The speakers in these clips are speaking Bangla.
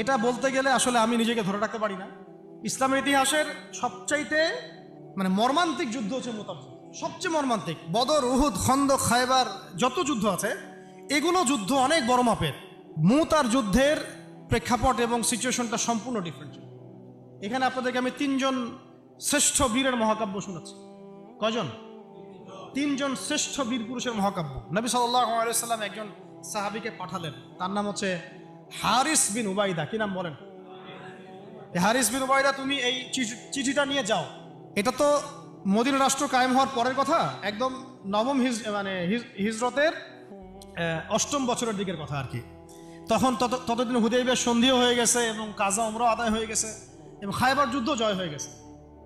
এটা বলতে গেলে আসলে আমি নিজেকে ধরে রাখতে পারি না। ইসলামের ইতিহাসের সবচাইতে মর্মান্তিক যুদ্ধ হচ্ছে মুতার যুদ্ধ, সবচেয়ে মর্মান্তিক। বদর, উহুদ, খন্দক, খায়বার যত যুদ্ধ আছে এগুলো যুদ্ধ অনেক বড় মাপের। মুতার যুদ্ধের প্রেক্ষাপট এবং সিচুয়েশনটা সম্পূর্ণ ডিফারেন্ট। এখানে আপনাদেরকে আমি 3 জন শ্রেষ্ঠ বীরের মহাকাব্য শোনাচ্ছি। কয়জন? 3 জন শ্রেষ্ঠ বীর পুরুষের মহাকাব্য। নবী সাল্লাল্লাহু আলাইহি ওয়াসাল্লাম একজন সাহাবীকে পাঠালেন, তার নাম হচ্ছে হারিস বিন উবাইদা। কি নাম বলেন? হারিস বিন উবাইদা, তুমি এই চিঠিটা নিয়ে যাও। এটা তো মদিনা রাষ্ট্র কায়েম হওয়ার পরের কথা, একদম নবম হিজরতের 8ম বছরের দিকের কথা আর কি। তখন ততদিন হুদাইবিয়ার সন্ধিও হয়ে গেছে এবং কাজা উমরা আদায় হয়ে গেছে এবং খায়বার যুদ্ধ জয় হয়ে গেছে।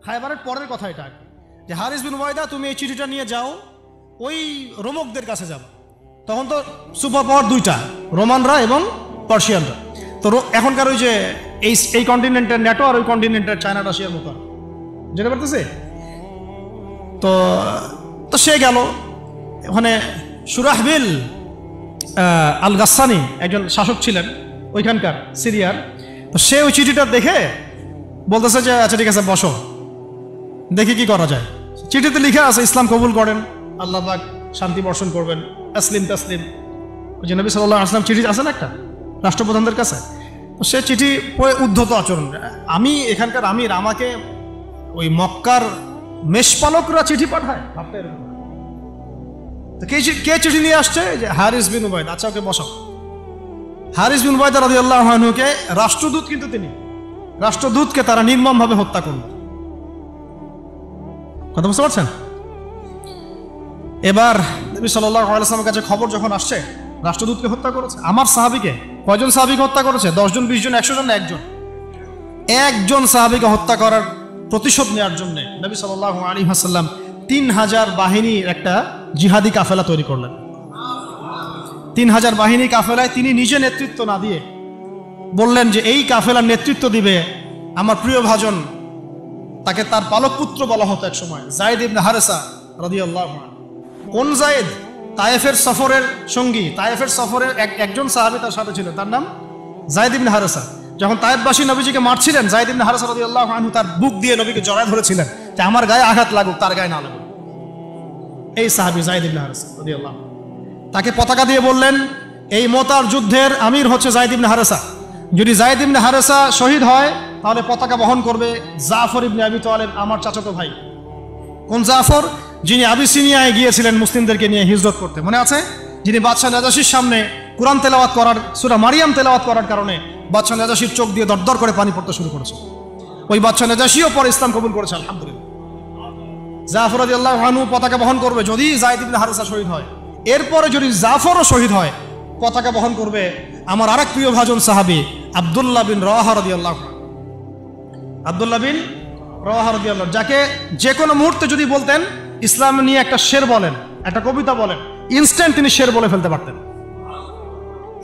খায়বারের পরের কথা এটা আর কি, যে হারিস বিন উবাইদা তুমি এই চিঠিটা নিয়ে যাও, ওই রোমকদের কাছে যাও। তখন তো সুপার পাওয়ার 2টা, রোমানরা এবং পার্সিয়ানরা। তো এখনকার ওই যে এই কন্টিনেন্টের ন্যাটো আর ওই কন্টিনেন্টের চায়না রাশিয়ার মতো যেতে পারতেছে। তো সে গেল ওখানে। সুরাহবিল আল গাসসানি একজন শাসক ছিলেন ওইখানকার সিরিয়ার। তো সে ওই চিঠিটা দেখে বলতেছে যে আচ্ছা ঠিক আছে, বসো, দেখি কি করা যায়। চিঠিতে লিখে আছে ইসলাম কবুল করেন, আল্লাহ পাক শান্তি বর্ষণ করবেন, তাসলিম তাসলিম। ওই যে নবী সাল্লাল্লাহু আলাইহি ওয়াসাল্লাম চিঠি আছে না একটা রাষ্ট্রপ্রধানদের কাছে, সে চিঠি পড়ে উদ্ধত আচরণ। আমি এখানকার আমির, আমাকে ওই মক্কার মেষপালকরা চিঠি পাঠায়? ভাবতে এরকম। তো কে চিঠি নিয়ে আসছে? যে হারিস বিন উবাইদা। আচ্ছা, ওকে বসাও। হারিস বিন উবাইদা রাদিয়াল্লাহু আনহুকে রাষ্ট্রদূত, কিন্তু তিনি রাষ্ট্রদূতকে তারা নির্মমভাবে হত্যা করল। কথা বুঝতে পারছেন? এবার নবী সাল্লাল্লাহু আলাইহি ওয়াসাল্লামের কাছে খবর যখন আসছে রাষ্ট্রদূতকে হত্যা করেছে, আমার সাহাবীকে, কয়জন সাহাবীকে হত্যা করেছে? 10 জন, 20 জন, 100 জন না একজন সাহাবীকে হত্যা করার প্রতিশোধ নেওয়ার জন্য নবী সাল্লাল্লাহু আলাইহি ওয়াসাল্লাম 3000 বাহিনীর একটা জিহাদি কাফেলা তৈরি করলেন। 3000 বাহিনী কাফেলায় তিনি নিজে নেতৃত্ব না দিয়ে বললেন যে এই কাফেলার নেতৃত্ব দিবে আমার প্রিয় ভাজন, তাকে তার পালক পুত্র বলা হতো এক সময়, যায়েদ ইবনে হারেসা রাদিয়াল্লাহু আনহু। কোন যায়েদ? তায়েফের সফরের সঙ্গী, তায়েফের সফরের একজন সাহাবী তার সাথে ছিল, তার নাম যায়েদ ইবনে হারেসা। যখন তায়েফবাসী নবীজিকে মারছিলেন, যায়েদ ইবনে হারেসা রাদিয়াল্লাহু আনহু তার বুক দিয়ে নবীকে জড়ায় ধরেছিলেন যে আমার গায়ে আঘাত লাগুক, তার গায়ে না লাগুক। এই সাহাবী যায়েদ ইবনে হারেসা রাদিয়াল্লাহু আনহু তাকে পতাকা দিয়ে বললেন, এই মোতার যুদ্ধের আমির হচ্ছে যায়েদ ইবনে হারেসা। যদি যায়েদ ইবনে হারেসা শহীদ হয় তাহলে পতাকা বহন করবে জাফর ইবনে আবি তালেব, আমার চাচাতো ভাই। কোন জাফর? যিনি আবিসিনিয়ায় গিয়েছিলেন মুসলিমদেরকে নিয়ে হিজরত করতে, মনে আছে? যিনি বাদশাহ নাজাশির সামনে কোরআন তেলাওয়াত করার, সূরা মারিয়াম তেলাওয়াত করার কারণে বাদশাহ নাজাশির চোখ দিয়ে দরদর করে পানি পড়তে শুরু করেছে। ওই বাদশাহ নাজাশিও পরে ইসলাম কবুল করেছে, আলহামদুলিল্লাহ। জাফর রাদিয়াল্লাহু আনহু পতাকা বহন করবে যদি যায়েদ ইবনে হারেসা শহীদ হয়। এরপরে যদি জাফরও শহীদ হয়, পতাকা বহন করবে আমার আরেক প্রিয় ভাজন সাহাবী আব্দুল্লাহ বিন রাওয়াহা রাদিয়াল্লাহু আনহু। আব্দুল্লাহ বিন রাওয়াহা রাদিয়াল্লাহু, যাকে যে কোনো মুহূর্তে যদি বলতেন ইসলাম নিয়ে একটা শের বলেন, একটা কবিতা বলেন, ইনস্ট্যান্ট তিনি শের বলে ফেলতে পারতেন।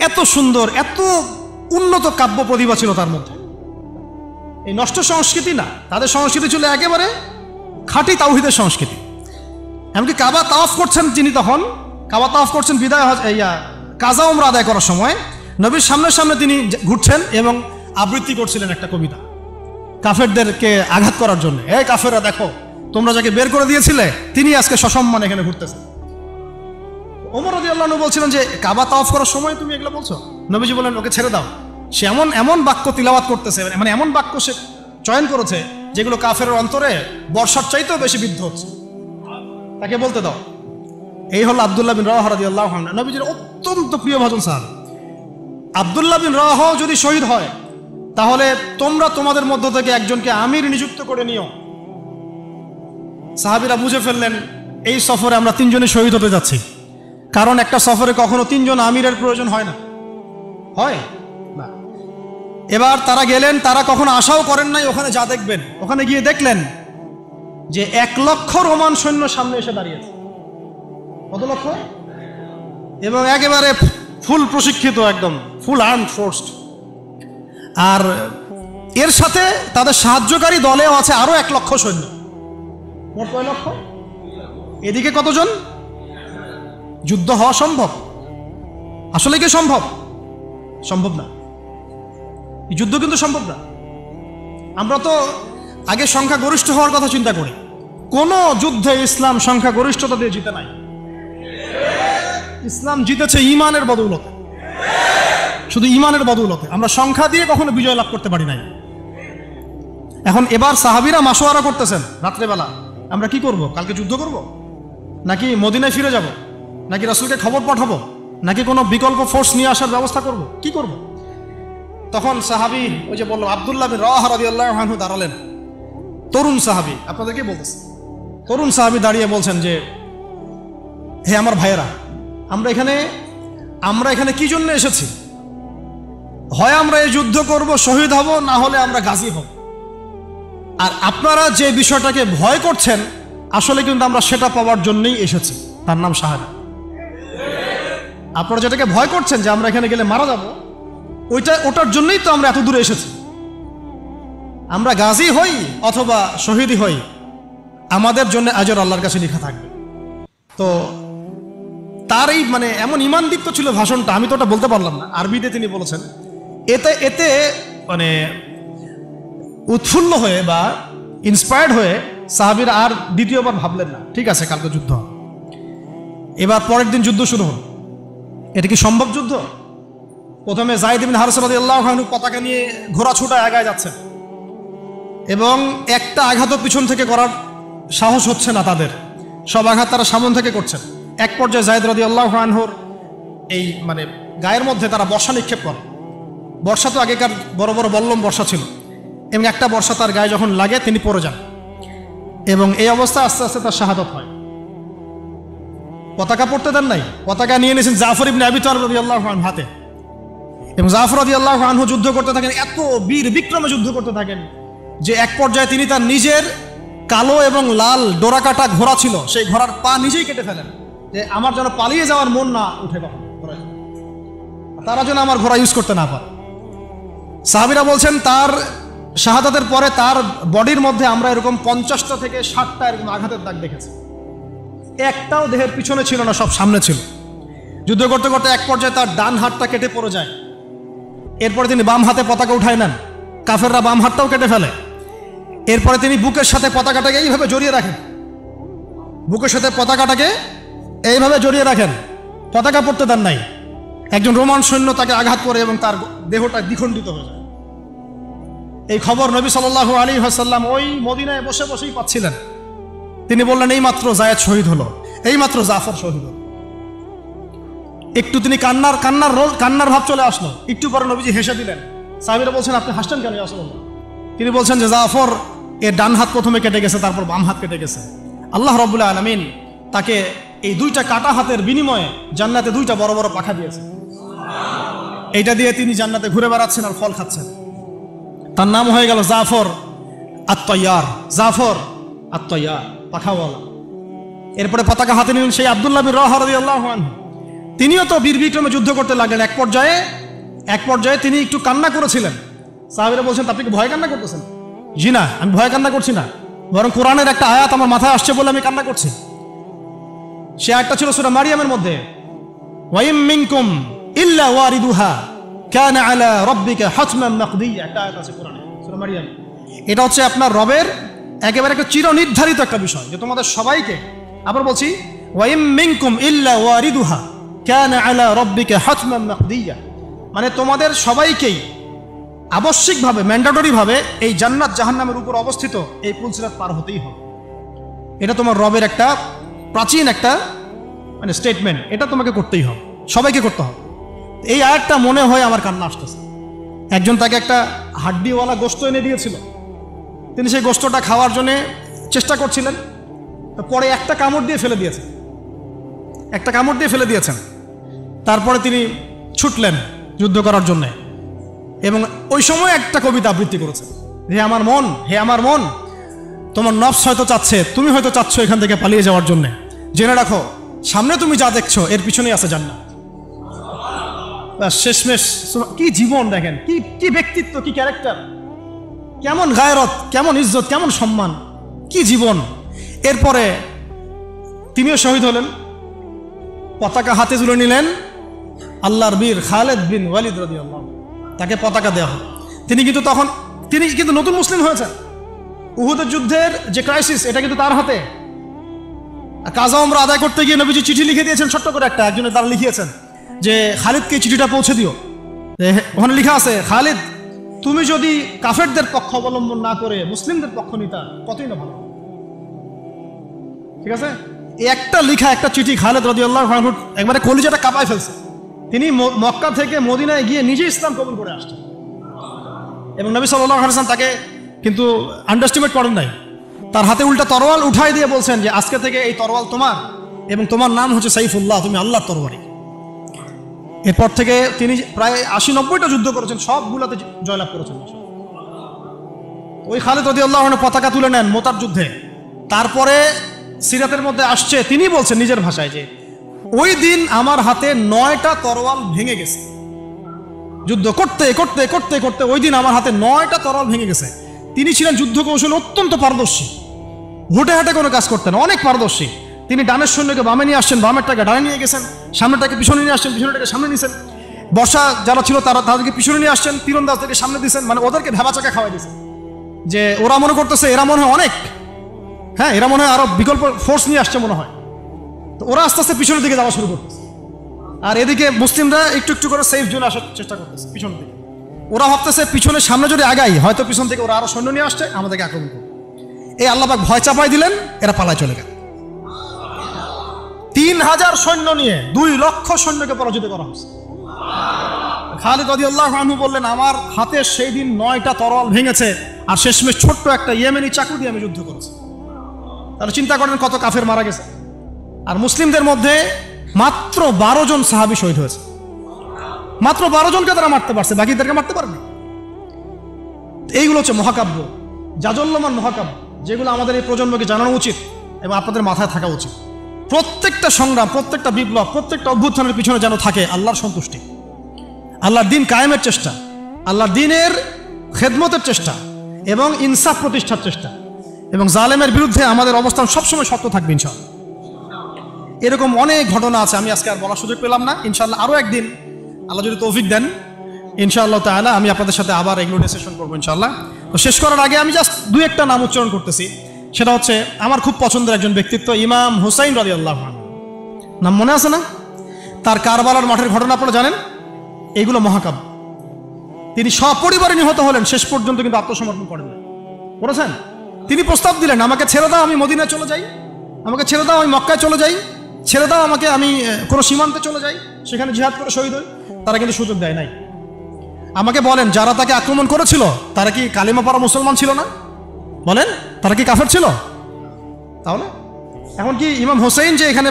এত সুন্দর, এত উন্নত কাব্য প্রতিভা ছিল তার মধ্যে। এই নষ্ট সংস্কৃতি না, তাদের সংস্কৃতি ছিল একেবারে খাঁটি তাওহীদের সংস্কৃতি। এমনকি কাবা তাওয়াফ করছেন তিনি, তখন কাবা তাওয়াফ করছেন বিদায় কাজা উমরা আদায় করার সময় নবীর সামনে সামনে তিনি ঘুরছেন এবং আবৃত্তি করছিলেন একটা কবিতা কাফেরদেরকে আঘাত করার জন্য। এই কাফেররা, দেখো তোমরা যাকে বের করে দিয়েছিলে তিনি আজকে সসম্মানে এখানে ঘুরতেছেন। ওমর রাদিয়াল্লাহু আনহু বলছিলেন যে কাবা তাওয়াফ করার সময় তুমি এগুলো বলছো? নবীজি বলেন ওকে ছেড়ে দাও, সে এমন বাক্য তিলাওয়াত করতেছে, এমন বাক্য সে চয়ন করেছে যেগুলো কাফেরের অন্তরে বর্ষার চাইতেও বেশি বিদ্ধ হচ্ছে, তাকে বলতে দাও। এই হলো আব্দুল্লাহ বিন রাওয়াহা রাদিয়াল্লাহু আনহু, নবীজির অত্যন্ত প্রিয় ভাজন সাহাবী। আব্দুল্লাহ বিন রাওয়াহা যদি শহীদ হয় তাহলে তোমরা তোমাদের মধ্য থেকে একজনকে আমির নিযুক্ত করে নিও। সাহাবীরা বুঝে ফেললেন এই সফরে আমরা 3 জনই শহীদ হতে যাচ্ছি, কারণ একটা সফরে কখনো 3 জন আমিরের প্রয়োজন হয় না, হয় না। এবার তারা গেলেন, তারা কখনো আশাও করেন নাই ওখানে যা দেখবেন। ওখানে গিয়ে দেখলেন যে 1 লক্ষ রোমান সৈন্য সামনে এসে দাঁড়িয়েছে। কত লক্ষ? এবং একেবারে ফুল প্রশিক্ষিত, একদম ফুল আর্মড ফোর্সড। আর এর সাথে তাদের সাহায্যকারী দলেও আছে আরো 1 লক্ষ সৈন্য। মোট কয় লক্ষ? এদিকে কতজন? যুদ্ধ হওয়া সম্ভব? আসলে কি সম্ভব? সম্ভব না। এই যুদ্ধ কিন্তু সম্ভব না। আমরা তো আগে সংখ্যাগরিষ্ঠ হওয়ার কথা চিন্তা করি। কোন যুদ্ধে ইসলাম সংখ্যাগরিষ্ঠতা দিয়ে জিতে নাই। ইসলাম জিতেছে ইমানের বদৌলতে, শুধু ইমানের বদৌলতে। আমরা সংখ্যা দিয়ে কখনো বিজয় লাভ করতে পারি নাই। এখন এবার সাহাবীরা মাশওয়ারা করতেছেন রাত্রেবেলা, আমরা কি করব? কালকে যুদ্ধ করব, নাকি মদিনায় ফিরে যাব, নাকি রাসূলকে খবর পাঠাবো, নাকি কোনো বিকল্প ফোর্স নিয়ে আসার ব্যবস্থা করব, কি করব? তখন সাহাবী, ওই যে বললাম আব্দুল্লাহ বিন রাওয়াহা রাদিয়াল্লাহু আনহু দাঁড়ালেন। তরুণ সাহাবী, আপনাদেরকে বলতেছে, তরুণ সাহাবী দাঁড়িয়ে বলছেন যে, হে আমার ভাইয়েরা, আমরা এখানে কি জন্য এসেছি? হয় আমরা এই যুদ্ধ করব, শহীদ হব, না হলে আমরা গাজী হব। আর আপনারা যে বিষয়টাকে ভয় করছেন, আসলে কিন্তু আমরা সেটা পাওয়ার জন্যই এসেছি, তার নাম শাহাদাত। আপনারা যেটাকে ভয় করছেন যে আমরা এখানে গেলে মারা যাব, ওটার জন্যই তো আমরা এত দূরে এসেছি। আমরা গাজী হই অথবা শহীদই হই, আমাদের জন্য আজর আল্লাহর কাছে লেখা থাকবে। তো তার এই মানে এমন ঈমানদীপ্ত ছিল ভাষণটা, আমি তো ওটা বলতে পারলাম না, আরবিতে তিনি বলেছেন। এতে মানে উৎফুল্ল হয়ে বা ইন্সপায়ার্ড হয়ে সাহাবীরা আর দ্বিতীয়বার ভাবলেন না, ঠিক আছে কালকে যুদ্ধ হবে। এবার পরের দিন যুদ্ধ শুরু হল। এটা কি সম্ভব যুদ্ধ? প্রথমে যায়েদ ইবনে হারসা রাদিয়াল্লাহু আনহু পতাকা নিয়ে ঘোড়া ছুটায় আগায় যাচ্ছেন, এবং একটা আঘাতও পিছন থেকে করার সাহস হচ্ছে না তাদের, সব আঘাত তারা সামন থেকে করছেন। এক পর্যায়ে যায়েদ রাদিয়াল্লাহু আনহুর এই মানে গায়ের মধ্যে তারা বর্ষা নিক্ষেপ করে। বর্ষা তো আগেকার বড় বড় বল্লম বর্ষা ছিল, এবং একটা বর্ষা তার গায়ে যখন লাগে তিনি পড়ে যান, এবং এই অবস্থায় আস্তে আস্তে তার শাহাদাত হয়। পতাকা পড়তে দেন নাই, পতাকা নিয়ে নিয়েছেন জাফর ইবনে আবি তালিব রাদিয়াল্লাহু আনহু হাতে, এবং জাফর রাদিয়াল্লাহু আনহু যুদ্ধ করতে থাকেন, এত বীর বিক্রমে যুদ্ধ করতে থাকেন যে এক পর্যায়ে তিনি তার নিজের কালো এবং লাল ডোরাকাটা ঘোড়া ছিল, সেই ঘোড়ার পা নিজেই কেটে ফেলেন, যে আমার যেন পালিয়ে যাওয়ার মন না উঠে, তারা যেন আমার ঘোড়া ইউজ করতে না পারে। সাহাবীরা বলছেন তার শাহাদাতের পরে তার বডির মধ্যে আমরা এরকম 50টা থেকে 60টা এরকম আঘাতের দাগ দেখেছি। একটাও দেহের পিছনে ছিল না, সব সামনে ছিল। যুদ্ধ করতে করতে এক পর্যায়ে তার ডান হাতটা কেটে পড়ে যায়। এরপরে তিনি বাম হাতে পতাকা উঠায় নেন, কাফেররা বাম হাতটাও কেটে ফেলে। এরপরে তিনি বুকের সাথে পতাকাটাকে এইভাবে জড়িয়ে রাখেন, বুকের সাথে পতাকাটাকে এইভাবে জড়িয়ে রাখেন, পতাকা পড়তে দেন নাই। একজন রোমান সৈন্য তাকে আঘাত করে এবং তার দেহটা দ্বিখণ্ডিত হয়ে যায়। এই খবর নবী সাল্লাল্লাহু আলাইহি ওয়াসাল্লাম ওই মদিনায় বসে বসেই পাচ্ছিলেন। তিনি বললেন, এই মাত্র যায়েদ শহীদ হলো, এই মাত্র জাফর শহীদ হলো। একটু তিনি কান্নার ভাব চলে আসলো। একটু পরে নবীজি হেসে দিলেন। সাহাবীরা বলছেন, আপনি হাসছেন কেন ইয়া রাসূলুল্লাহ? তিনি বলছেন যে জাফর এর ডান হাত প্রথমে কেটে গেছে, তারপর বাম হাত কেটে গেছে। আল্লাহ রাব্বুল আলামিন তাকে এই দুইটা কাটা হাতের বিনিময়ে জান্নাতে দুইটা বড় বড় পাখা দিয়েছে। এইটা দিয়ে তিনি জান্নাতে ঘুরে বেড়াচ্ছেন আর ফল খাচ্ছেন। তার নাম হয়ে গেল জাফর আত-তাইয়ার, জাফর আত-তাইয়ার, পাখাওয়ালা। এরপরে পতাকা হাতে নিলেন সেই আব্দুল্লাহ বিন রাওয়াহা রাদিয়াল্লাহু আনহু। তিনিও তো বীর বিক্রমে যুদ্ধ করতে লাগলেন। এক পর্যায়ে তিনি একটু কান্না করেছিলেন। সাহাবীরা বলছেন, আপনি কি ভয় কান্না করতেছেন? জি না, আমি ভয় কান্না করছি না, বরং কোরআনের একটা আয়াত আমার মাথায় আসছে বলে আমি কান্না করছি। সে আয়াতটা ছিল সূরা মারিয়ামের মধ্যে, ওয়া ইম মিনকুম ইল্লা ওয়ারিদুহা কানা আলা রাব্বিকা হাতমান মাকদিয়া, একটা আয়াত আছে কোরআনে সূরা মারিয়াম। এটা হচ্ছে আপনার রবের একেবারে একটা চিরনির্ধারিত একটা বিষয়, যে তোমাদের সবাইকে, আবার বলছি, ওয়া ইম মিনকুম ইল্লা ওয়ারিদুহা কানা আলা রাব্বিকা হাতমান মাকদিয়া, মানে তোমাদের সবাইকেই আবশ্যিকভাবে, ম্যান্ডেটরি ভাবে এই জান্নাত জাহান্নামের উপর অবস্থিত এই পুলসিরাত পার হতেই হবে। এটা তোমার রবের একটা প্রাচীন একটা মানে স্টেটমেন্ট, এটা তোমাকে করতেই হবে, সবাইকে করতে হবে। এই আয়াতটা মনে হয় আমার কান্না আসতেছে। একজন তাকে একটা হাড্ডিওয়ালা গোশত এনে দিয়েছিল, তিনি সেই গোশতটা খাওয়ার জন্য চেষ্টা করছিলেন, পরে একটা কামড় দিয়ে ফেলে দিয়েছেন। তারপরে তিনি ছুটলেন যুদ্ধ করার জন্য, এবং ওই সময় একটা কবিতা আবৃত্তি করেছেন, হে আমার মন, তোমার নফস হয়তো চাচ্ছে, তুমি হয়তো চাচ্ছ এখান থেকে পালিয়ে যাওয়ার জন্য, জেনে রাখো সামনে তুমি যা দেখছো এর পিছনেই আছে জান্নাত। শেষমেশ কি জীবন দেখেন, কি ব্যক্তিত্ব, কি ক্যারেক্টার, কেমন গায়রত, কেমন ইজ্জত, কেমন সম্মান, কি জীবন। এরপরে তিনিও শহীদ হলেন, পতাকা হাতে তুলে নিলেন আল্লাহর বীর খালেদ বিন ওয়ালিদ রাদিয়াল্লাহু, তাকে পতাকা দেওয়া হল। তিনি কিন্তু নতুন মুসলিম হয়েছেন। উহুদের যুদ্ধের যে ক্রাইসিস, এটা কিন্তু তার হাতে। কাজা উমরা আদায় করতে গিয়ে নবীজি চিঠি লিখে দিয়েছেন, ছোট্ট করে একজনের দ্বারা লিখিয়েছেন যে খালিদকে চিঠিটা পৌঁছে দিও। ওখানে লেখা আছে, খালিদ তুমি যদি কাফেরদের পক্ষ অবলম্বন না করে মুসলিমদের পক্ষ নিতা কতই না ভালো। ঠিক আছে, এই একটা লিখা একটা চিঠি খালিদ রাদিয়াল্লাহু আনহু একবারে কলিজাটা কাঁপায় ফেলছে। তিনি মক্কা থেকে মদিনায় গিয়ে নিজে ইসলাম কবুল করে আসছেন এবং নবী সাল্লাল্লাহু আলাইহি ওয়াসাল্লাম তাকে কিন্তু আন্ডারস্টিমেট করেন নাই। তার হাতে উল্টা তরোয়াল উঠাই দিয়ে বলছেন যে আজকে থেকে এই তরোয়াল তোমার এবং তোমার নাম হচ্ছে সাইফুল্লাহ, তুমি আল্লাহর তরবারি। এরপর থেকে তিনি প্রায় 80-90টা যুদ্ধ করেছেন, সবগুলোতে জয়লাভ করেছেন। ওই খালিদ রাদিয়াল্লাহু আনহু পতাকা তুলে নেন মোতার যুদ্ধে। তারপরে সিরাতের মধ্যে আসছে, তিনি বলছেন নিজের ভাষায় যে ওই দিন আমার হাতে 9টা তরোয়াল ভেঙে গেছে। যুদ্ধ করতে করতে করতে করতে ওই দিন আমার হাতে 9টা তরোয়াল ভেঙে গেছে। তিনি ছিলেন যুদ্ধ কৌশল অত্যন্ত পারদর্শী, হুটে হাটে কোনো কাজ করতেন, অনেক পারদর্শী। তিনি ডানের সৈন্যকে বামে নিয়ে আসছেন, বামেরটাকে ডানে নিয়ে গেছেন, সামনেটাকে পিছনে নিয়ে আসছেন, পিছনেটাকে সামনে নিয়েছেন। বর্ষা যারা ছিল তাদেরকে পিছনে নিয়ে আসছেন, তীরন্দাজদেরকে সামনে দিয়েছেন, মানে ওদেরকে ভেবাচাকা খাওয়াই দিয়েছেন যে ওরা মনে করতেছে এরা মনে হয় অনেক, হ্যাঁ এরা মনে হয় আরো বিকল্প ফোর্স নিয়ে আসছে মনে হয়। তো ওরা আস্তে আস্তে পিছনের দিকে যাওয়া শুরু করতেছে, আর এদিকে মুসলিমরা একটু একটু করে সেফ জোনে আসার চেষ্টা করতেছে পিছনের দিকে। ওরা ভাবতেছে পিছনের সামনে যদি আগাই হয়তো পিছন থেকে ওরা আরো সৈন্য নিয়ে আসছে, আমাদেরকে আক্রমণ করবে। এই আল্লাহ পাক ভয় চাপাই দিলেন, এরা পালায় চলে গেল। 3000 সৈন্য নিয়ে 2 লক্ষ সৈন্যকে পরাজিত করা হয়েছে। খালিদ রাদিয়াল্লাহু আনহু বললেন আমার হাতে সেই দিন 9টা তরোয়াল ভেঙেছে, আর শেষমেশ ছোট্ট একটা ইয়েমেনি চাকু দিয়ে আমি যুদ্ধ করেছি। তাহলে চিন্তা করেন কত কাফের মারা গেছে। আর মুসলিমদের মধ্যে মাত্র 12 জন সাহাবী শহীদ হয়েছে। মাত্র 12 জনকে তারা মারতে পারছে, বাকিদেরকে মারতে পারবে। এইগুলো হচ্ছে মহাকাব্য, জাজল্যমান মহাকাব্য, যেগুলো আমাদের এই প্রজন্মকে জানানো উচিত এবং আপনাদের মাথায় থাকা উচিত। প্রত্যেকটা সংগ্রাম, প্রত্যেকটা বিপ্লব, প্রত্যেকটা অভ্যুত্থানের পিছনে যেন থাকে আল্লাহর সন্তুষ্টি, আল্লাহর দিন কায়েমের চেষ্টা, আল্লাহর দিনের খেদমতের চেষ্টা এবং ইনসাফ প্রতিষ্ঠার চেষ্টা, এবং জালেমের বিরুদ্ধে আমাদের অবস্থান সবসময় শক্ত থাকবে ইনশাআল্লাহ। এরকম অনেক ঘটনা আছে, আমি আজকে আর বলার সুযোগ পেলাম না। ইনশাআল্লাহ আরও একদিন আল্লাহ যদি তৌফিক দেন ইনশাআল্লাহ তাআলা আমি আপনাদের সাথে আবার এগুলো ডিসকাশন করবো ইনশাআল্লাহ। তো শেষ করার আগে আমি জাস্ট 2-1টা নাম উচ্চারণ করতেছি। সেটা হচ্ছে আমার খুব পছন্দের একজন ব্যক্তিত্ব, ইমাম হুসাইন রাদিয়াল্লাহু আনহু। নাম মনে আছে না? তার কারবালার মাঠের ঘটনা আপনারা জানেন। এইগুলো মহাকাব্য। তিনি সপরিবারে নিহত হলেন, শেষ পর্যন্ত কিন্তু আত্মসমর্পণ করেন না, করেছেন। তিনি প্রস্তাব দিলেন আমাকে ছেড়ে দাও, আমি মদিনায় চলে যাই, আমাকে ছেড়ে দাও, আমি মক্কায় চলে যাই, ছেড়ে দাও আমাকে, আমি কোনো সীমান্তে চলে যাই, সেখানে জিহাদ করে শহীদ হই। তারা কিন্তু সুযোগ দেয় নাই। আমাকে বলেন যারা তাকে আক্রমণ করেছিল তারা কি কালিমা পড়া মুসলমান ছিল না? বলেন তারা কি কাফের ছিল? তাহলে এখন কি ইমাম হোসেন যে এখানে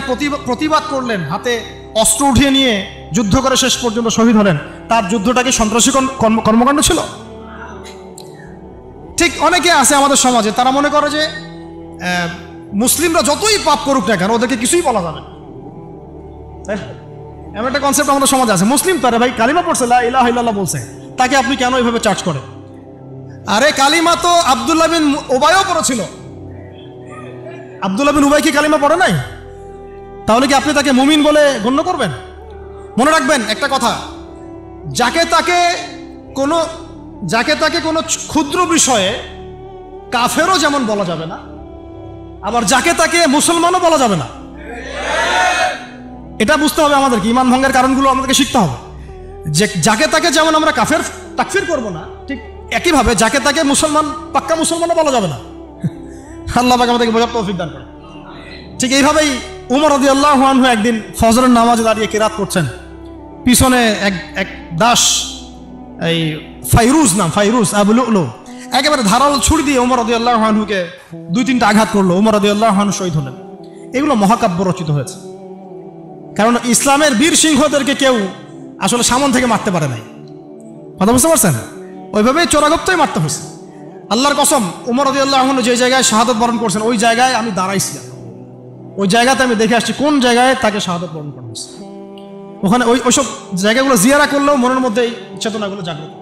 প্রতিবাদ করলেন, হাতে অস্ত্র উঠিয়ে নিয়ে যুদ্ধ করে শেষ পর্যন্ত শহীদ হলেন, তার যুদ্ধটা কি সন্ত্রাসী কর্মকাণ্ড ছিল? ঠিক অনেকে আছে আমাদের সমাজে, তারা মনে করে যে মুসলিমরা যতই পাপ করুক না কেন ওদেরকে কিছুই বলা যাবে না। এমন একটা কনসেপ্ট আমাদের সমাজে আছে, মুসলিম তো আরে ভাই কালিমা পড়ছে, লা ইলাহা ইল্লাল্লাহ বলছে, তাকে আপনি কেন এইভাবে চার্জ করেন? আরে কালিমা তো আব্দুল্লাহ বিন উবাইও পড়েছিল। আব্দুল্লাহ বিন উবাই কি কালিমা পড়ে নাই? তাহলে কি আপনি তাকে মুমিন বলে গণ্য করবেন? মনে রাখবেন একটা কথা, যাকে তাকে কোনো ক্ষুদ্র বিষয়ে কাফেরও যেমন বলা যাবে না, আবার যাকে তাকে মুসলমানও বলা যাবে না। এটা বুঝতে হবে আমাদেরকে, ঈমান ভঙ্গের কারণগুলো আমাদেরকে শিখতে হবে। যে যাকে তাকে যেমন আমরা কাফের তাকফির করব না, ঠিক একইভাবে যাকে তাকে মুসলমান, পাক্কা মুসলমানও বলা যাবে না। আল্লাহ পাক আমাদেরকে বোঝার তৌফিক দান করেন। ঠিক এইভাবেই উমর রাদিয়াল্লাহু আনহু একদিন ফজরের নামাজে দাঁড়িয়ে কিরাত করছেন, পিছনে এক দাস, এই ফাইরুজ আবু লুলু একেবারে ধারালো ছুরি দিয়ে উমর রাদিয়াল্লাহু আনহুকে 2-3টা আঘাত করলো, উমর রাদিয়াল্লাহু আনহু শহীদ হলেন। এগুলো মহাকাব্য রচিত হয়েছে, কারণ ইসলামের বীর সিংহদেরকে কেউ আসলে সামন থেকে মারতে পারে নাই। কথা বুঝতে পারছেন? ওইভাবেই চোরাগপ্তই মারতে হয়েছে। আল্লাহর কসম, উমর রাদিয়াল্লাহু আনহু যে জায়গায় শাহাদত বরণ করছেন ওই জায়গায় আমি দাঁড়াইছিলাম, ওই জায়গাতে আমি দেখে আসছি কোন জায়গায় তাকে শাহাদত বরণ করা হয়েছে। ওখানে ওইসব জায়গাগুলো জিয়ারা করলেও মনের মধ্যে এই চেতনাগুলো জাগ্রত।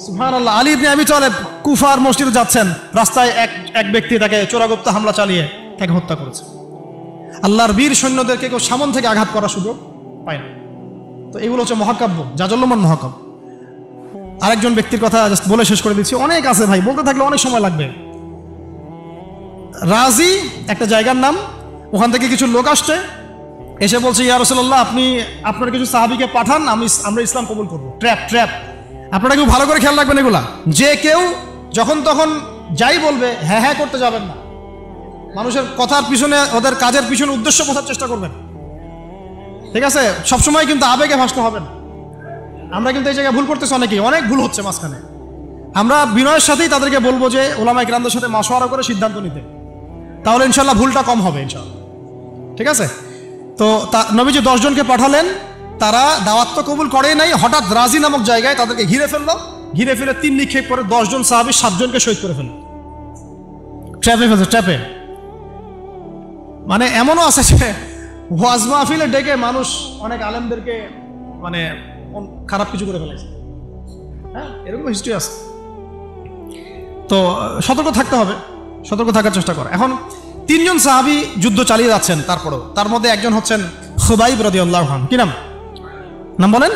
সুবহানাল্লাহ। আলী ইবনে আবি তালেব কুফার মসজিদে যাচ্ছেন, রাস্তায় এক ব্যক্তি তাকে চোরাগপ্ত হামলা চালিয়ে তাকে হত্যা করেছে। আল্লাহর বীর সৈন্যদেরকে কেউ সামন থেকে আঘাত করার সুযোগ পায় না। তো এগুলো হচ্ছে মহাকাব্য, জাজল্যমান মহাকাব্য। আরেকজন ব্যক্তির কথা জাস্ট বলে শেষ করে দিচ্ছি, অনেক আছে ভাই, বলতে থাকলে অনেক সময় লাগবে। রাজি একটা জায়গার নাম, ওখান থেকে কিছু লোক আসছে, এসে বলছে ইয়া রাসূলুল্লাহ আপনি আপনার কিছু সাহাবীকে পাঠান, আমরা ইসলাম কবুল করবো। ট্র্যাপ। আপনারা কেউ ভালো করে খেয়াল রাখবেন এগুলা, যে কেউ যখন তখন যাই বলবে হ্যাঁ হ্যাঁ করতে যাবেন না, মানুষের কথার পিছনে ওদের কাজের পিছনে উদ্দেশ্য বোঝার চেষ্টা করবেন, ঠিক আছে? সবসময় কিন্তু আবেগে ভাসতে হবে না। আমরা কিন্তু এই জায়গায় ভুল করতেছি, অনেক ভুল হচ্ছে মাঝখানে। আমরা বিনয়ের সাথেই তাদেরকে বলবো যে ওলামায়ে কেরামদের সাথে মাশওয়ারা করে সিদ্ধান্ত নিতে, তাহলে ইনশাল্লাহ ভুলটা কম হবে ইনশাল্লাহ, ঠিক আছে? তো নবীজি 10 জনকে পাঠালেন, তারা দাওয়াত তো কবুল করেই নাই, হঠাৎ রাজি নামক জায়গায় তাদেরকে ঘিরে ফেললো, ঘিরে ফেলে 3 নিক্ষেপ করে 10 জন সাহাবী 7 জনকে শহীদ করে ফেলল। ট্র্যাপে মানে এমনও আছে যে ওয়াজ মাহফিলে ডেকে মানুষ অনেক আলেমদেরকে মানে খারাপ কিছু করে ফেলেছে, হ্যাঁ এরকম হিস্ট্রি আছে। তো সতর্ক থাকতে হবে, সতর্ক থাকার চেষ্টা করে। এখন 3 জন সাহাবী যুদ্ধ চালিয়ে যাচ্ছেন, তারপরেও তার মধ্যে একজন হচ্ছেন খুবাইব রাদিয়াল্লাহু আনহু। কি নাম বলেন?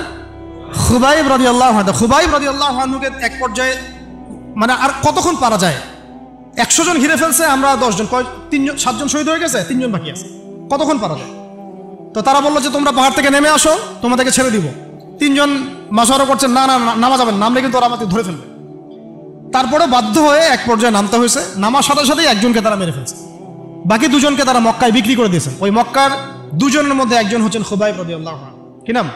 খুবাইব রাদিয়াল্লাহু আনহু। খুবাইব রাদিয়াল্লাহু আনহুকে এক পর্যায়ে মানে আর কতক্ষণ পারা যায়, 100 জন ঘিরে ফেলছে, আমরা 10 জন, 7 জন শহীদ হয়ে গেছে, 3 জন বাকি আছে, কতক্ষণ পারা যায়? তো তারা বললো যে তোমরা পাহাড় থেকে নেমে আসো, তোমাদেরকে ছেড়ে দিব। 3 জন মাশওয়ারা করছেন, না নামা যাবেন, নামলে কিন্তু ওরা আমাকে ধরে ফেলবে। তারপরে বাধ্য হয়ে এক পর্যায়ে নামতে হয়েছে, নামার সাথে সাথেই একজনকে তারা মেরে ফেলছে, বাকি 2 জনকে তারা মক্কায় বিক্রি করে দিয়েছেন। ওই মক্কার 2 জনের মধ্যে একজন হচ্ছেন খুবাইব রাদিয়াল্লাহু আনহু। কি নাম?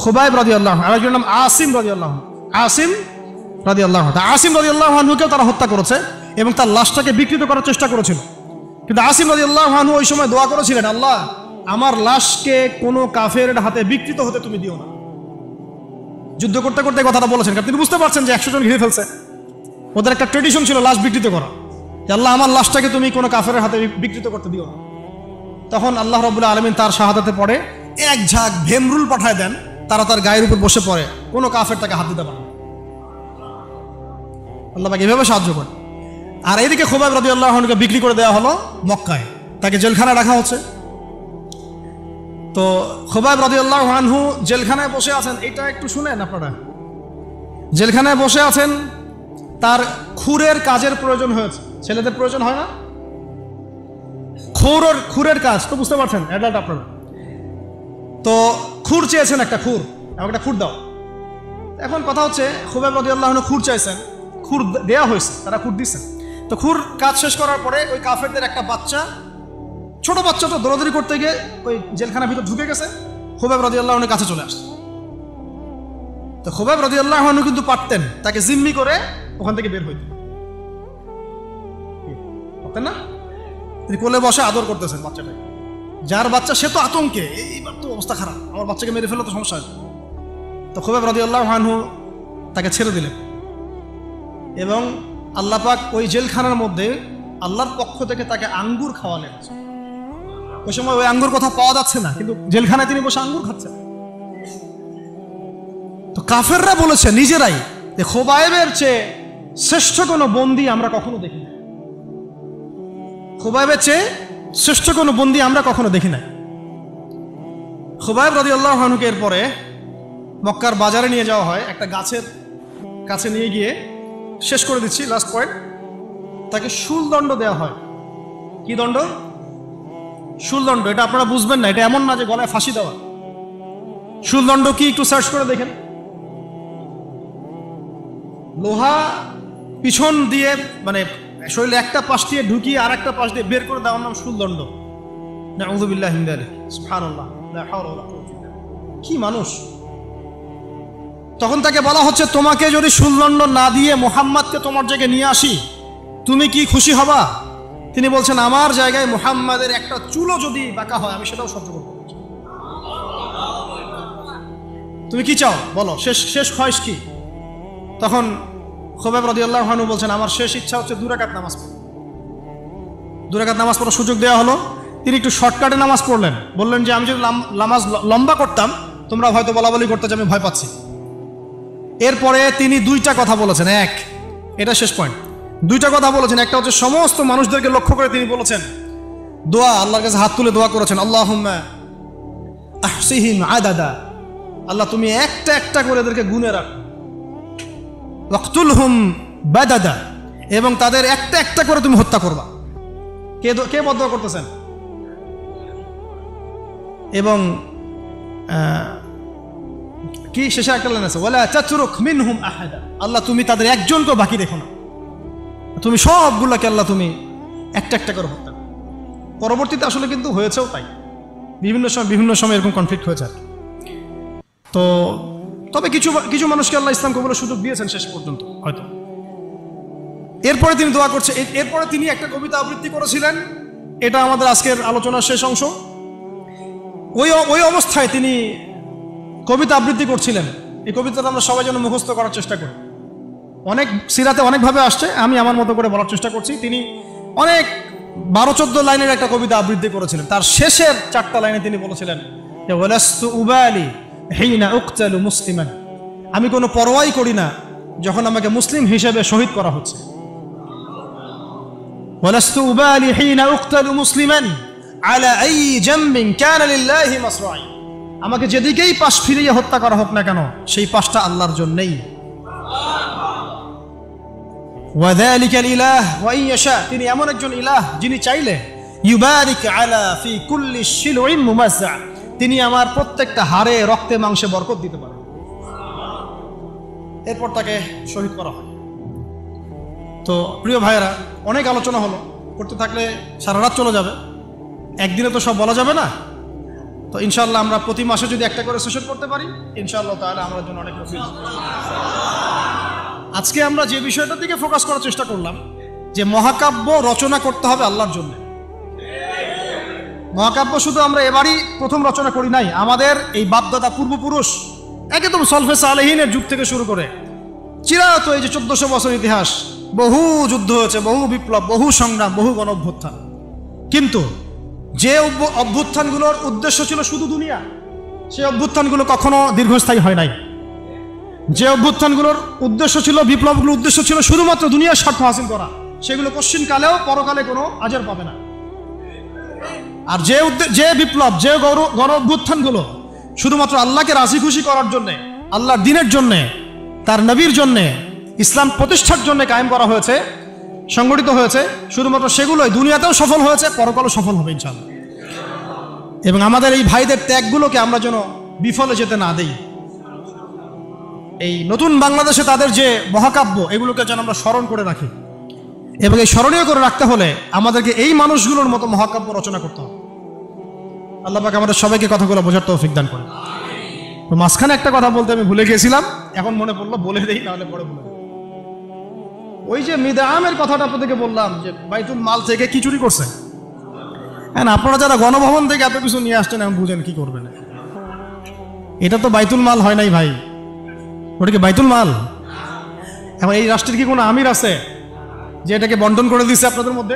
খুবাইব রাদিয়াল্লাহু আনহু। আরেকজনের নাম আসিম রাদিয়াল্লাহু আনহু। আসিম রাদিয়াল্লাহু আনহুকেও তারা হত্যা করেছে এবং তার লাশটাকে বিকৃত করার চেষ্টা করেছিল। কিন্তু আসিম রাদিয়াল্লাহু আনহু ওই সময় দোয়া করেছিলেন, আল্লাহ আমার লাশকে কোনো কাফেরের হাতে বিকৃত হতে তুমি দিও না। যুদ্ধ করতে করতে কথাটা বলেছেন, কারণ তিনি বুঝতে পারছেন যে 100 জন ঘিরে ফেলছে, ওদের একটা ট্রেডিশন ছিল লাশ বিকৃত করা, যে আল্লাহ আমার লাশটাকে তুমি কোনো কাফেরের হাতে বিকৃত করতে দিও না। তখন আল্লাহ রাব্বুল আলামিন তার শাহাদাতে পড়ে এক ঝাঁক ভেমরুল পাঠায় দেন, তারা তার গায়ের উপর বসে পড়ে, কোনো কাফের তাকে হাত দিতে পারে না। আল্লাহ পাক এভাবে সাহায্য করে। আর এইদিকে খুবাইব রাদিয়াল্লাহু আনহুকে বিক্রি করে দেওয়া হলো মক্কায়, তাকে জেলখানায় রাখা হচ্ছে। তো খুবাইব রাদিয়াল্লাহু আনহু জেলখানায় বসে আছেন, এটা একটু শুনেন আপনারা। জেলখানায় বসে আছেন, তার খুরের কাজের প্রয়োজন হয়েছে। ছেলেদের প্রয়োজন হয় না? খুরের কাজ তো বুঝতে পারছেন, অ্যাডাল্ট আপনারা। তো খুর চেয়েছেন, একটা খুর, আমাকে একটা খুর দাও। এখন কথা হচ্ছে খুবাইব রাদিয়াল্লাহু আনহু খুর চাইছেন, খুর দেয়া হয়েছে, তারা খুর দিচ্ছেন। তো খুর কাজ শেষ করার পরে ওই কাফেরদের একটা বাচ্চা, ছোট বাচ্চাটা দৌড়াদৌড়ি করতে গিয়ে ওই জেলখানার ভিতর ঢুকে গেছে, খুবাইব রাদিয়াল্লাহু আনহুর কাছে চলে আসছে। তো খুবাইব রাদিয়াল্লাহু আনহু কিন্তু পারতেন তাকে জিম্মি করে ওখান থেকে বের হইতে, পারতেন না? তিনি কোলে বসে আদর করতেছেন বাচ্চাটাকে, যার বাচ্চা সে তো আতঙ্কে, এইবার তো অবস্থা খারাপ, আমার বাচ্চাকে মেরে ফেলে তো সমস্যা আছে। তো খুবাইব রাদিয়াল্লাহু আনহু তাকে ছেড়ে দিলেন এবং আল্লাহ পাক ওই জেলখানার মধ্যে আল্লাহর পক্ষ থেকে তাকে আঙ্গুর খাওয়ালেন। ওই সময় ওই আঙ্গুর কথা পাওয়া যাচ্ছে না, কিন্তু জেলখানায় তিনি বসে আঙ্গুর খাচ্ছেন। তো কাফেররা বলেছে নিজেরাই যে খুবাইবের চেয়ে শ্রেষ্ঠ কোনো বন্দী আমরা কখনো দেখি না, খুবাইবের চেয়ে শ্রেষ্ঠ কোনো বন্দী আমরা কখনো দেখি না। খুবাইব রাদিয়াল্লাহু আনহুকে এরপরে মক্কার বাজারে নিয়ে যাওয়া হয়, একটা গাছের কাছে নিয়ে গিয়ে, শেষ করে দিচ্ছি লাস্ট পয়েন্ট, তাকে শুলদণ্ড দেওয়া হয়। কি দণ্ড? শুলদণ্ড। এটা আপনারা বুঝবেন না, এটা এমন না যে গলায় ফাঁসি দেওয়া। শুলদণ্ড কি একটু সার্চ করে দেখেন। লোহা পিছন দিয়ে মানে শরীরে একটা পাশ দিয়ে ঢুকিয়ে আর একটা পাশ দিয়ে বের করে দেওয়ার নাম শুলদণ্ড। নাউযুবিল্লাহি মিন যালিক, সুবহানাল্লাহ, লা হাওলা ওয়ালা কুওয়াতা ইল্লা বিল্লাহ। কি মানুষ! তখন তাকে বলা হচ্ছে, তোমাকে যদি শুলদণ্ড না দিয়ে মুহাম্মাদকে তোমার জায়গায় নিয়ে আসি, তুমি কি খুশি হবা? তিনি বলছেন, আমার জায়গায় মুহাম্মাদের একটা চুলও যদি বাঁকা হয় আমি সেটাও সহ্য করব। তুমি কি চাও বলো, শেষ খয়েশ কি? তখন খুবাইব রাদিয়াল্লাহু আনহু বলছেন, আমার শেষ ইচ্ছা হচ্ছে 2 রাকাত নামাজ পড়া। 2 রাকাত নামাজ পড়ার সুযোগ দেওয়া হলো। তিনি একটু শর্টকাটে নামাজ পড়লেন, বললেন যে আমি যদি নামাজ লম্বা করতাম তোমরা হয়তো বলাবলি করতে যে আমি ভয় পাচ্ছি। এরপরে তিনি 2টা কথা বলেছেন। এটা শেষ পয়েন্ট। 2টা কথা বলেছেন। একটা হচ্ছে সমস্ত মানুষদেরকে লক্ষ্য করে তিনি বলেছেন দোয়া, আল্লাহর কাছে হাত তুলে দোয়া করেছেন, আল্লাহুম্মা আহসিহিম আদাদা, আল্লাহ তুমি একটা একটা করে এদেরকে গুনে রাখো। ওয়াকতুলহুম বাদাদা, এবং তাদের একটা একটা করে তুমি হত্যা করবা। কে বদদোয়া করতেছেন? এবং কি শেষে একটা লাইন আছে, ওয়ালা তাতরুক মিনহুম আহাদা, আল্লাহ তুমি তাদের একজনকেও বাকি রেখো না, তুমি সবগুলোকে আল্লাহ তুমি একটা একটা করে হত্যা করো। পরবর্তীতে আসলে কিন্তু হয়েছেও তাই, বিভিন্ন সময় এরকম কনফ্লিক্ট হয়েছে। তো তবে কিছু মানুষকে আল্লাহ ইসলাম কবুলের সুযোগ দিয়েছেন শেষ পর্যন্ত হয়তো। এরপরে তিনি দোয়া করছে, এরপরে তিনি একটা কবিতা আবৃত্তি করেছিলেন, এটা আমাদের আজকের আলোচনার শেষ অংশ। ওই অবস্থায় তিনি কবিতা আবৃত্তি করছিলেন। এই কবিতাটা আমরা সবাই যেন মুখস্থ করার চেষ্টা করি। অনেক সিরাতে অনেকভাবে আসছে, আমি আমার মতো করে বলার চেষ্টা করছি। তিনি অনেক 12-14 লাইনের একটা কবিতা আবৃত্তি করেছিলেন। তার শেষের 4টা লাইনে তিনি বলেছিলেন যে ওয়ালাস্তু উবালি হিনা উকতালু মুসলিমান, আমি কোনো পরোয়াই করি না যখন আমাকে মুসলিম হিসেবে শহীদ করা হচ্ছে। ওয়ালাস্তু উবালি হিনা উকতালু মুসলিমান আলা আই জামবিন কানা লিল্লাহি মাসরাই, আমাকে যেদিকেই পাশ ফিরিয়ে হত্যা করা হোক না কেন সেই পাশটা আল্লাহর জন্যই। ওয়াযালিকাল ইলাহ ওয়া ইন ইয়াশা, তিনি এমন একজন ইলাহ যিনি চাইলে ইউবারিক আলা ফি কুল্লি শিলউইন মুমাজ্জা, তিনি আমার প্রত্যেকটা হাড়ে রক্তে মাংসে বরকত দিতে পারেন। এরপর তাকে শহীদ করা হয়। তো প্রিয় ভাইয়েরা, অনেক আলোচনা হলো, করতে থাকলে সারা রাত চলে যাবে, একদিনে তো সব বলা যাবে না। তো ইনশাআল্লাহ আমরা প্রতি মাসে যদি একটা করে সেশন করতে পারি, ইনশাআল্লাহ তাহলে আমাদের জন্য অনেক মফিদ। আজকে আমরা যে বিষয়টার দিকে ফোকাস করার চেষ্টা করলাম যে মহাকাব্য রচনা করতে হবে আল্লাহর জন্য। মহাকাব্য শুধু আমরা এবারই প্রথম রচনা করি নাই, আমাদের এই বাপদাদা পূর্বপুরুষ একদম সলফে সালেহিনের যুগ থেকে শুরু করে চিরায়ত এই যে 1400 বছর ইতিহাস, বহু যুদ্ধ হয়েছে, বহু বিপ্লব, বহু সংগ্রাম, বহু গণ অভ্যুত্থান। কিন্তু যে অভ্যুত্থানগুলোর উদ্দেশ্য ছিল শুধু দুনিয়া, সেই অভ্যুত্থানগুলো কখনো দীর্ঘস্থায়ী হয় নাই। যে অভ্যুত্থানগুলোর উদ্দেশ্য ছিল, বিপ্লবগুলোর উদ্দেশ্য ছিল শুধুমাত্র দুনিয়ার স্বার্থ হাসিল করা, সেগুলো পশ্চিমকালেও পরকালে কোনো আজর পাবে না। আর যে বিপ্লব, যে গণ অভ্যুত্থানগুলো শুধুমাত্র আল্লাহকে রাজি খুশি করার জন্যে, আল্লাহর দ্বীনের জন্যে, তার নবীর জন্যে, ইসলাম প্রতিষ্ঠার জন্য কায়েম করা হয়েছে, সংগঠিত হয়েছে, শুধুমাত্র সেগুলোই দুনিয়াতেও সফল হয়েছে, পরকালও সফল হবে ইনশাআল্লাহ। এবং আমাদের এই ভাইদের ত্যাগগুলোকে আমরা যেন বিফলে যেতে না দেই। এই নতুন বাংলাদেশে তাদের যে মহাকাব্য, এগুলোকে যেন আমরা স্মরণ করে রাখি। এবং এই স্মরণীয় করে রাখতে হলে আমাদেরকে এই মানুষগুলোর মতো মহাকাব্য রচনা করতে হবে। আল্লাহ পাক আমাদের সবাইকে কথাগুলো বোঝার তৌফিক দান করে। তো মাঝখানে একটা কথা বলতে আমি ভুলে গিয়েছিলাম, এখন মনে পড়লো, বলে দেই, নাহলে পরে বলে দেই। ওই যে মিদআমের কথাটা আপনাদেরকে বললাম যে বাইতুল মাল থেকে কি চুরি করছে। হ্যাঁ, আপনারা যারা গণভবন থেকে এত কিছু নিয়ে আসছেন, এখন বুঝেন কি করবেন। এটা তো বাইতুল মাল হয় নাই ভাই, ওটা কি বাইতুল মাল? এখন এই রাষ্ট্রের কি কোনো আমির আছে যে এটাকে বন্টন করে দিচ্ছে আপনাদের মধ্যে?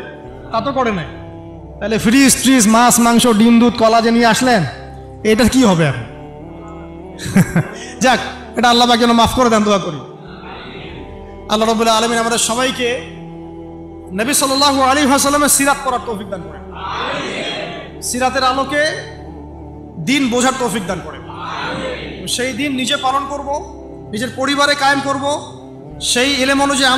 তা তো করে নাই। তাহলে ফ্রিজ, মাছ, মাংস, ডিম, দুধ, কলা যে নিয়ে আসলেন, এটা কি হবে এখন? যাক, এটা আল্লাহ পাক যেন মাফ করে দেন, দোয়া করি। আল্লাহ রাব্বুল আলামিন আমাদের সবাইকে নবী সাল্লাল্লাহু আলাইহি ওয়াসাল্লামের সিরাত পড়ার তৌফিক দান করেন, সিরাতের আলোকে দিন বোঝার তৌফিক দান করেন। সেই দিন নিজে পালন করব, নিজের পরিবারে কায়েম করব, সেই ইলম অনুযায়ী